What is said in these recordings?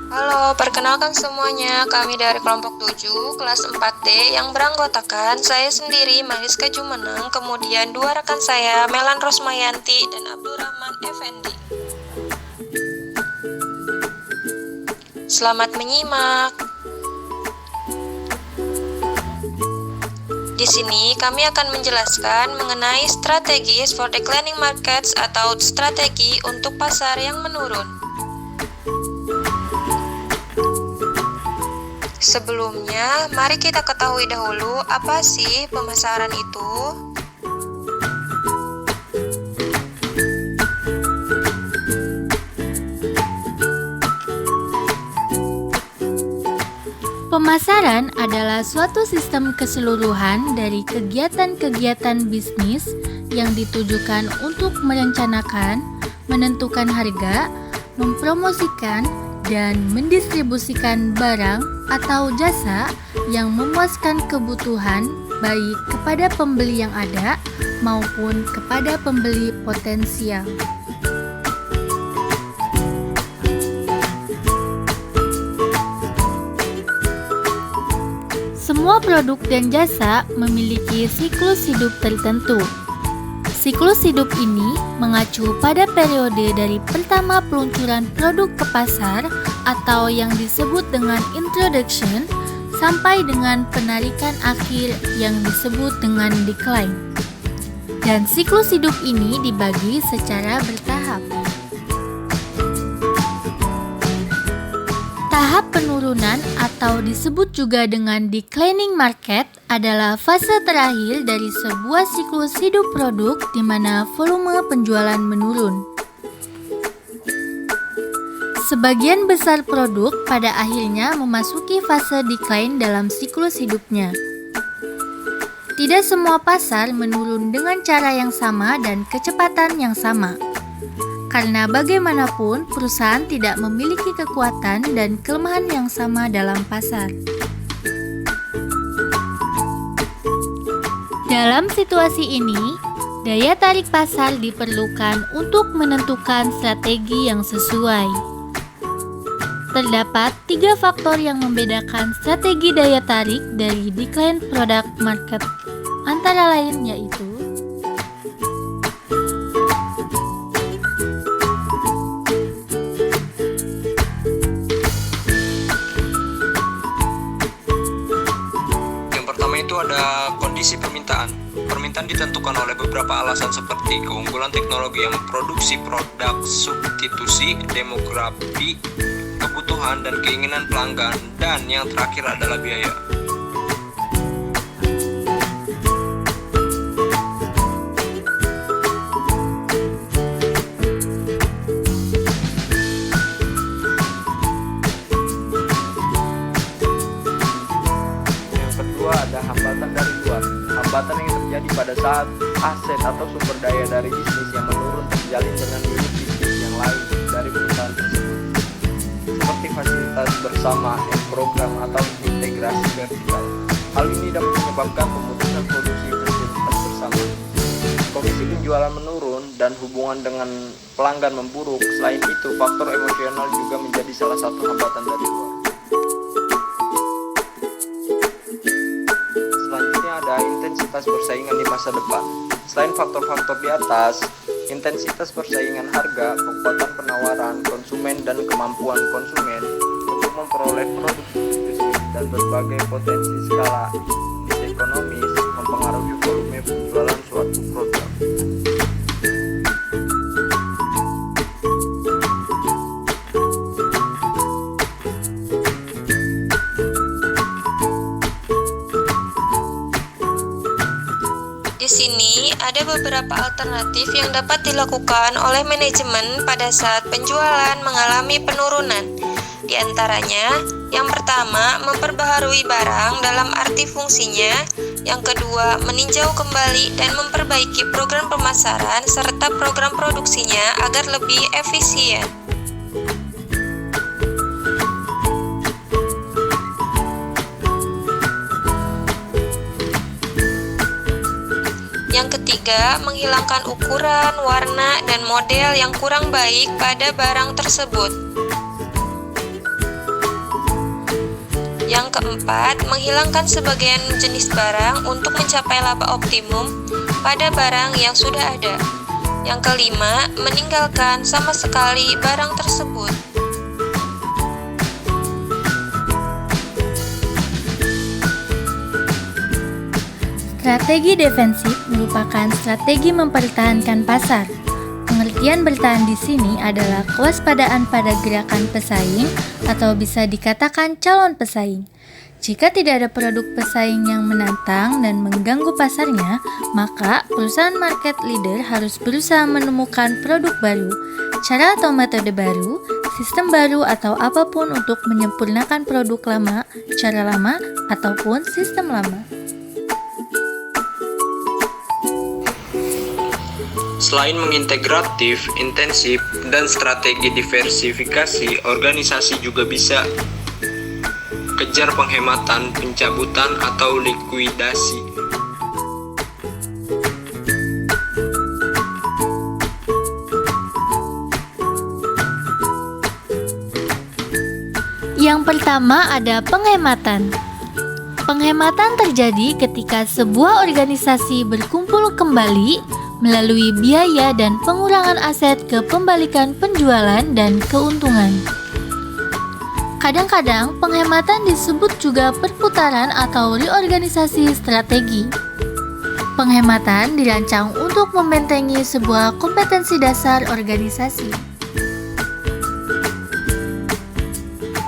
Halo, perkenalkan semuanya, kami dari kelompok 7, kelas 4D yang beranggotakan saya sendiri, Mariska Jumeneng, kemudian dua rekan saya, Melan Rosmayanti dan Abdurrahman Effendi. Selamat menyimak. Di sini kami akan menjelaskan mengenai strategis for declining markets atau strategi untuk pasar yang menurun. Sebelumnya, mari kita ketahui dahulu apa sih pemasaran itu. Pemasaran adalah suatu sistem keseluruhan dari kegiatan-kegiatan bisnis yang ditujukan untuk merencanakan, menentukan harga, mempromosikan, dan mendistribusikan barang atau jasa yang memuaskan kebutuhan baik kepada pembeli yang ada maupun kepada pembeli potensial. Semua produk dan jasa memiliki siklus hidup tertentu. Siklus hidup ini mengacu pada periode dari pertama peluncuran produk ke pasar atau yang disebut dengan introduction sampai dengan penarikan akhir yang disebut dengan decline. Dan siklus hidup ini dibagi secara bertahap. Tahap penurunan atau disebut juga dengan declining market adalah fase terakhir dari sebuah siklus hidup produk di mana volume penjualan menurun. Sebagian besar produk pada akhirnya memasuki fase decline dalam siklus hidupnya. Tidak semua pasar menurun dengan cara yang sama dan kecepatan yang sama. Karena bagaimanapun perusahaan tidak memiliki kekuatan dan kelemahan yang sama dalam pasar. Dalam situasi ini, daya tarik pasar diperlukan untuk menentukan strategi yang sesuai. Terdapat 3 faktor yang membedakan strategi daya tarik dari decline product market, antara lain yaitu itu ada kondisi permintaan. Permintaan ditentukan oleh beberapa alasan seperti keunggulan teknologi yang memproduksi produk, substitusi, demografi, kebutuhan dan keinginan pelanggan, dan yang terakhir adalah biaya. Ada hambatan dari luar. Hambatan yang terjadi pada saat aset atau sumber daya dari bisnis yang menurun terjalin dengan unit bisnis yang lain dari perusahaan tersebut, seperti fasilitas bersama, program atau integrasi vertikal. Hal ini dapat menyebabkan pemutusan produksi fasilitas bersama. Komisi penjualan menurun dan hubungan dengan pelanggan memburuk. Selain itu, faktor emosional juga menjadi salah satu hambatan dari luar. Ada intensitas persaingan di masa depan. Selain faktor-faktor di atas, intensitas persaingan harga, kekuatan penawaran konsumen dan kemampuan konsumen untuk memperoleh produk eksklusif dan berbagai potensi skala ekonomis mempengaruhi volume penjualan suatu produk. Di sini ada beberapa alternatif yang dapat dilakukan oleh manajemen pada saat penjualan mengalami penurunan. Di antaranya, yang pertama, memperbaharui barang dalam arti fungsinya. Yang kedua, meninjau kembali dan memperbaiki program pemasaran serta program produksinya agar lebih efisien. Yang ketiga, menghilangkan ukuran, warna, dan model yang kurang baik pada barang tersebut. Yang keempat, menghilangkan sebagian jenis barang untuk mencapai laba optimum pada barang yang sudah ada. Yang kelima, meninggalkan sama sekali barang tersebut. Strategi defensif merupakan strategi mempertahankan pasar. Pengertian bertahan di sini adalah kewaspadaan pada gerakan pesaing atau bisa dikatakan calon pesaing. Jika tidak ada produk pesaing yang menantang dan mengganggu pasarnya, maka perusahaan market leader harus berusaha menemukan produk baru, cara atau metode baru, sistem baru atau apapun untuk menyempurnakan produk lama, cara lama, ataupun sistem lama. Selain mengintegratif, intensif, dan strategi diversifikasi, organisasi juga bisa kejar penghematan, pencabutan, atau likuidasi. Yang pertama ada penghematan. Penghematan terjadi ketika sebuah organisasi berkumpul kembali melalui biaya dan pengurangan aset ke pembalikan penjualan dan keuntungan. Kadang-kadang penghematan disebut juga perputaran atau reorganisasi strategi. Penghematan dirancang untuk membentengi sebuah kompetensi dasar organisasi.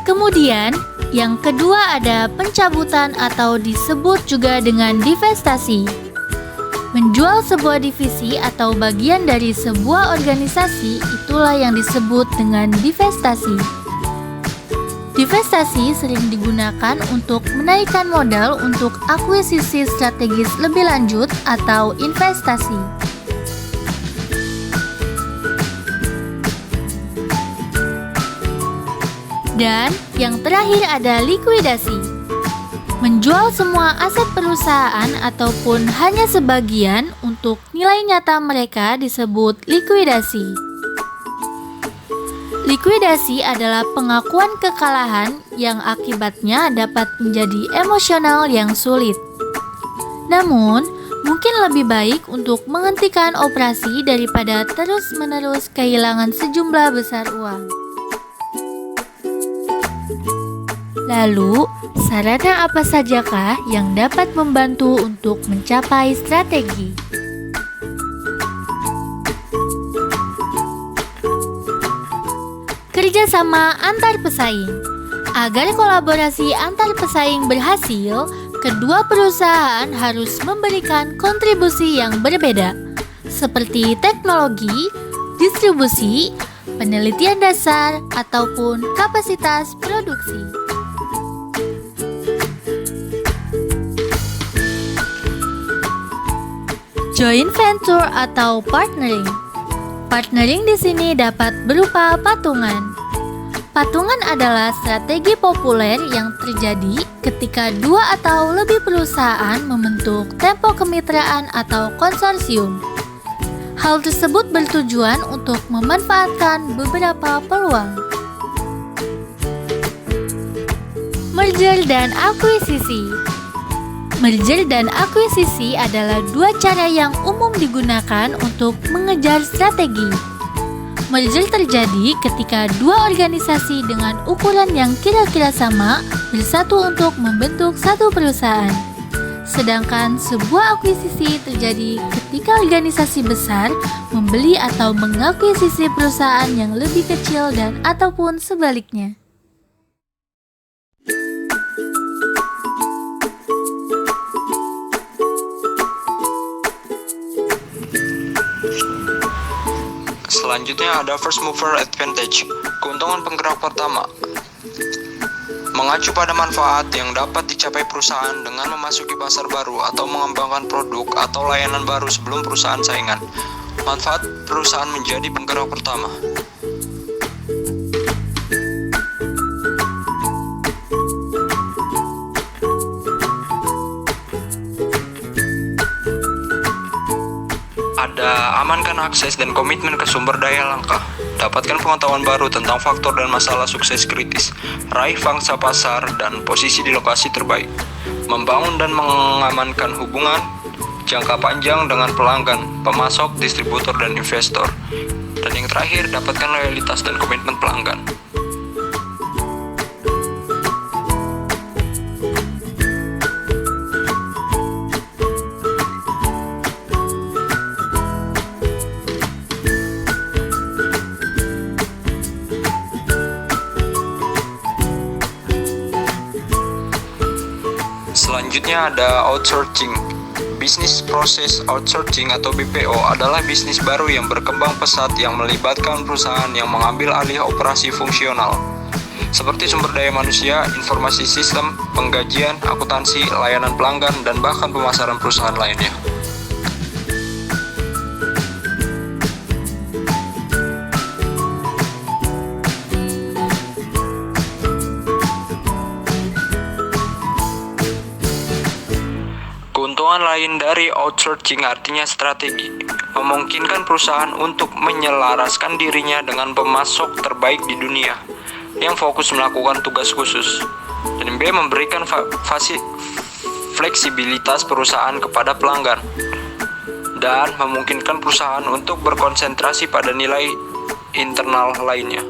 Kemudian, yang kedua ada pencabutan atau disebut juga dengan divestasi. Menjual sebuah divisi atau bagian dari sebuah organisasi itulah yang disebut dengan divestasi. Divestasi sering digunakan untuk menaikkan modal untuk akuisisi strategis lebih lanjut atau investasi. Dan yang terakhir ada likuidasi. Menjual semua aset perusahaan ataupun hanya sebagian untuk nilai nyata mereka disebut likuidasi. Likuidasi adalah pengakuan kekalahan yang akibatnya dapat menjadi emosional yang sulit. Namun, mungkin lebih baik untuk menghentikan operasi daripada terus-menerus kehilangan sejumlah besar uang. Lalu, sarana apa sajakah yang dapat membantu untuk mencapai strategi? Kerjasama antar pesaing. Agar kolaborasi antar pesaing berhasil, kedua perusahaan harus memberikan kontribusi yang berbeda, seperti teknologi, distribusi, penelitian dasar, ataupun kapasitas produksi. Joint venture atau partnering. Partnering di sini dapat berupa patungan. Patungan adalah strategi populer yang terjadi ketika dua atau lebih perusahaan membentuk tempo kemitraan atau konsorsium. Hal tersebut bertujuan untuk memanfaatkan beberapa peluang. Merger dan akuisisi. Merger dan akuisisi adalah dua cara yang umum digunakan untuk mengejar strategi. Merger terjadi ketika dua organisasi dengan ukuran yang kira-kira sama bersatu untuk membentuk satu perusahaan. Sedangkan sebuah akuisisi terjadi ketika organisasi besar membeli atau mengakuisisi perusahaan yang lebih kecil dan ataupun sebaliknya. Selanjutnya ada first mover advantage, keuntungan penggerak pertama. Mengacu pada manfaat yang dapat dicapai perusahaan dengan memasuki pasar baru atau mengembangkan produk atau layanan baru sebelum perusahaan saingan. Manfaat perusahaan menjadi penggerak pertama. Ada Amankan akses dan komitmen ke sumber daya langka. Dapatkan pengetahuan baru tentang faktor dan masalah sukses kritis. Raih pangsa pasar dan posisi di lokasi terbaik. Membangun dan mengamankan hubungan jangka panjang dengan pelanggan, pemasok, distributor, dan investor. Dan yang terakhir, dapatkan loyalitas dan komitmen pelanggan. Selanjutnya ada outsourcing. Bisnis proses outsourcing atau BPO adalah bisnis baru yang berkembang pesat yang melibatkan perusahaan yang mengambil alih operasi fungsional seperti sumber daya manusia, informasi sistem, penggajian, akuntansi, layanan pelanggan, dan bahkan pemasaran perusahaan lainnya. Keuntungan lain dari outsourcing artinya strategi, memungkinkan perusahaan untuk menyelaraskan dirinya dengan pemasok terbaik di dunia yang fokus melakukan tugas khusus. Dan B, memberikan fleksibilitas perusahaan kepada pelanggan dan memungkinkan perusahaan untuk berkonsentrasi pada nilai internal lainnya.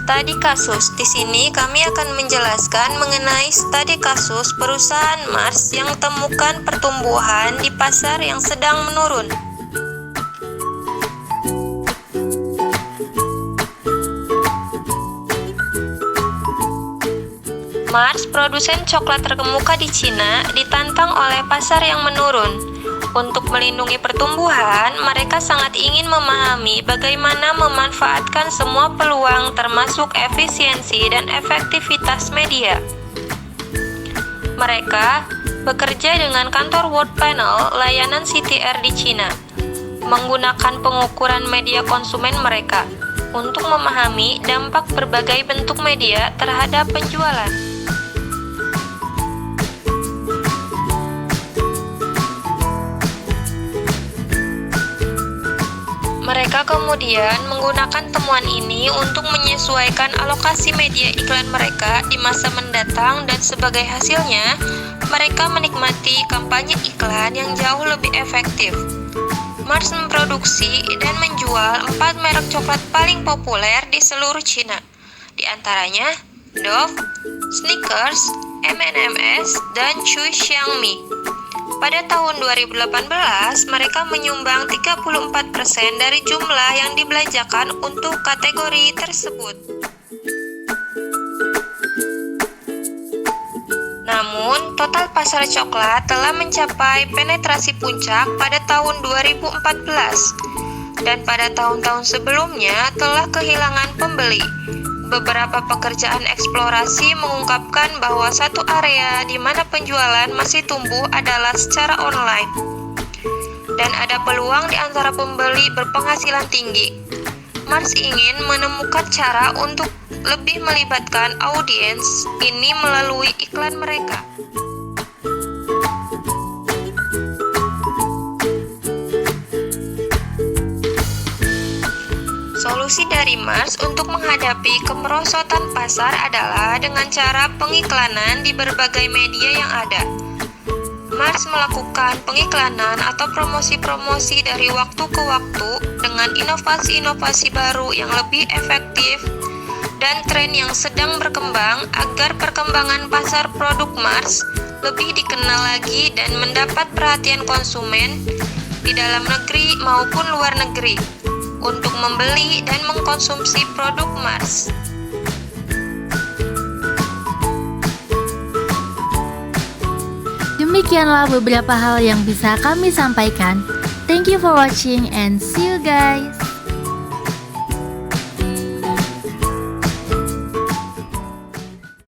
Studi kasus. Di sini kami akan menjelaskan mengenai studi kasus perusahaan Mars yang temukan pertumbuhan di pasar yang sedang menurun. Mars, produsen coklat terkemuka di Cina, ditantang oleh pasar yang menurun. Untuk melindungi pertumbuhan, mereka sangat ingin memahami bagaimana memanfaatkan semua peluang termasuk efisiensi dan efektivitas media. Mereka bekerja dengan kantor World Panel layanan CTR di Cina, menggunakan pengukuran media konsumen mereka untuk memahami dampak berbagai bentuk media terhadap penjualan. Mereka kemudian menggunakan temuan ini untuk menyesuaikan alokasi media iklan mereka di masa mendatang, dan sebagai hasilnya, mereka menikmati kampanye iklan yang jauh lebih efektif. Mars memproduksi dan menjual 4 merek coklat paling populer di seluruh Cina, di antaranya Dove, Snickers, M&M's, dan Chui Xiangmi. Pada tahun 2018, mereka menyumbang 34% dari jumlah yang dibelanjakan untuk kategori tersebut. Namun, total pasar coklat telah mencapai penetrasi puncak pada tahun 2014, dan pada tahun-tahun sebelumnya telah kehilangan pembeli. Beberapa pekerjaan eksplorasi mengungkapkan bahwa satu area di mana penjualan masih tumbuh adalah secara online, dan ada peluang di antara pembeli berpenghasilan tinggi. Mars ingin menemukan cara untuk lebih melibatkan audiens ini melalui iklan mereka. Solusi dari Mars untuk menghadapi kemerosotan pasar adalah dengan cara pengiklanan di berbagai media yang ada. Mars melakukan pengiklanan atau promosi-promosi dari waktu ke waktu dengan inovasi-inovasi baru yang lebih efektif dan tren yang sedang berkembang agar perkembangan pasar produk Mars lebih dikenal lagi dan mendapat perhatian konsumen di dalam negeri maupun luar negeri untuk membeli dan mengkonsumsi produk Mars. Demikianlah beberapa hal yang bisa kami sampaikan. Thank you for watching and see you guys.